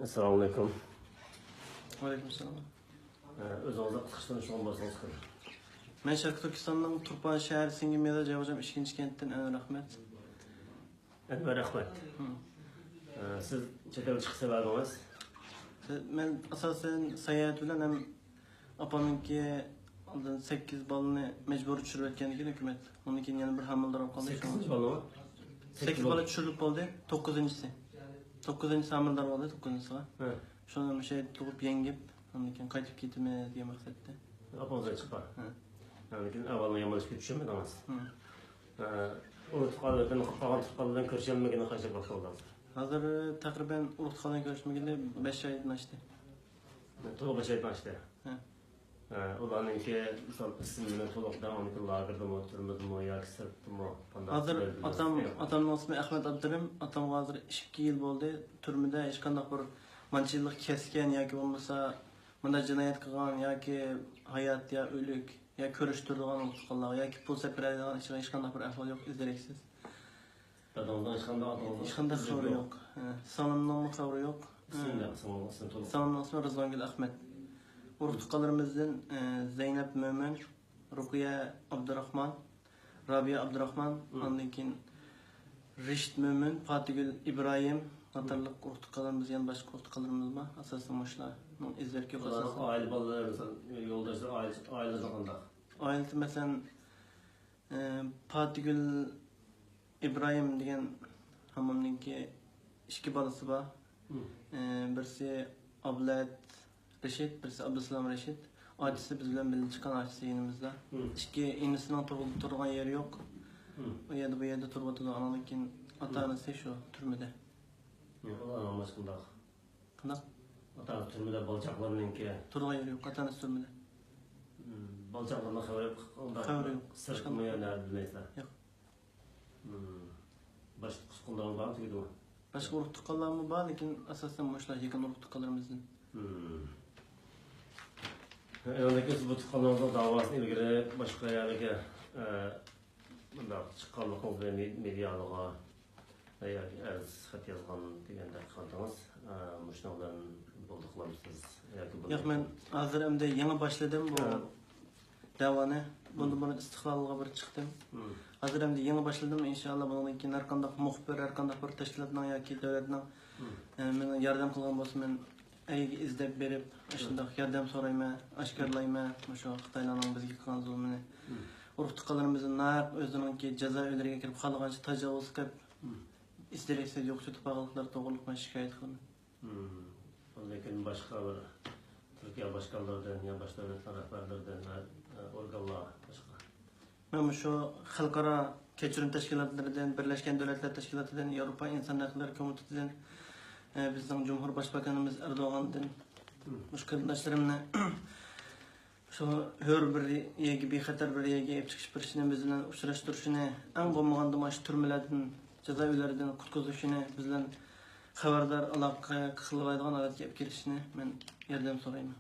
Assalamu alaikum. Aleykümselam. Özünüzde kıştan şu an basınız kırın. Ben Şarkı Türkistan'dan Turpan şehir Singimye'de cevabacağım 2. kentten Enver Ahmet. Enver Ahmet. Siz çetel çıkış sebebiniz? Ben asasen seyahat bilen hem apamınki 8 balını mecbur düşürüp etkenliğin hükümet. Onunkin yani bir hamildir o kaldı. 8. balı mı? 8 balı düşürülüp oldu. 9.'si. 9. hamildir oldu 9.'si var. Şundan bir şey tutup yengip onunkin kaytıp gitme diye maksatlı. Apanıza çıkar. Yani avvalına yamalışıp düşünmediniz. Unutqalardan, kalan tutqalardan körüşenmegine kaçak bakıldı. Hazır takriben Urutqadan görüşmeginde 5 aydan açtı. To'liq 5 aydan açtı. Ularninki misal ismini to'liqdan oniki lagerda turmadimi yoki sirtdimi? Hazır atamning ismi Ahmet Abdurim. Atam hazır 2 yil bo'ldi. Turmada hech qanday bir manchilik kesgan yoki bo'lmasa bunda jinoyat qilgan yoki hayot ya o'lik ya ko'rishtirgan qilgan yoki pul sepiradigan hech qanday bir ahvol yo'q, izdereksiz. Dadamdan hech qanday xabari yo'q. Sonimning xabari yo'q. Sonimning ismi Rizvongul Ahmet. Urutqalarimizdan Zeynep Mo'min, Ruqiya Abdurahman, Rabia Abdurahman, ondan keyin Rishit Mo'min, Fatigul İbrahim, qatorliq urutqalarimiz yana boshqa urutqalarimiz bor. Asosan shular. İzlerki yo'q asosan. Aile bolalar, yo'ldoshlar, aile qanday? Ailesi mesela Fatigul İbrahim degan hamamninki 2 balasi bor. Birisi Ablat Reşit, birisi Abdüsselam Reşit. Ailesi biz bilan birga chiqqan ailesi yanımızda. 2 inisining turgan yeri yo'q. O yerda bu yerda turib o'tadi. Lekin ota-onasi shu turmada. Ular olmaz qanday? Qanday? Ota turmada bolchaqlarninki turgan yeri yo'q, ota-onasi turmada. Bolchaqlarning xabari yo'q. Xabari yo'q. Sirtmi yo'llar bilmaysan. Yo'q. Boshqa qusqunlarning bormi tugdimi? Boshqa urutqalarimiz bor, lekin asosan shular yaqin urutqalarimizdan. Eldeki bu tutkalarimizin davasını ilgili başka yerlere çıkanlık oldu medyalığa veya sıhhat yazgan degende kaldınız. Muşnavdan bulduklarımız. Yok, ben hazır hem de yeni başladım bu davana. Bunu istiklalığa bir çıktım. Hazır hem de yeni başladım. İnşallah bunun için arkanda muhbir, arkanda bir teşkilatından ya ki devletden yardım kılgan olsun. Ben izlep berip, aşında yardım sorayım, aşkarlayım, şu Xitaylarning bizga qilgan zulmini. Urutqalarımızın naq özününki jazo o'lariga kirib qolgancha tajovuz qilib, izdereksiz yo'qchi tupaqliqlar to'g'riliqdan shikoyat qilaman. Lekin boshqa bir Turkiya boshqalardan, ya boshqa davlatlar rahbarlaridan, organlar boshqa. Men shu xalqaro kechirim tashkilotlaridan, Birlashgan Davlatlar Tashkilotidan, Yevropa Inson huquqlari komitetidan, bizning Cumhur Başbakanımız Erdoğan'dan, bu qarindoshlarimni şu hör bir yegi bexatar bir yegi ep chiqish birishini biz bilan uchrashtirishini, eng bo'lmaganda mana shu turmalardan, jazo uylaridan qutqizishini, biz bilan xabardor aloqa qilib oladigan holatga kelib kelishini men yordam so'rayman.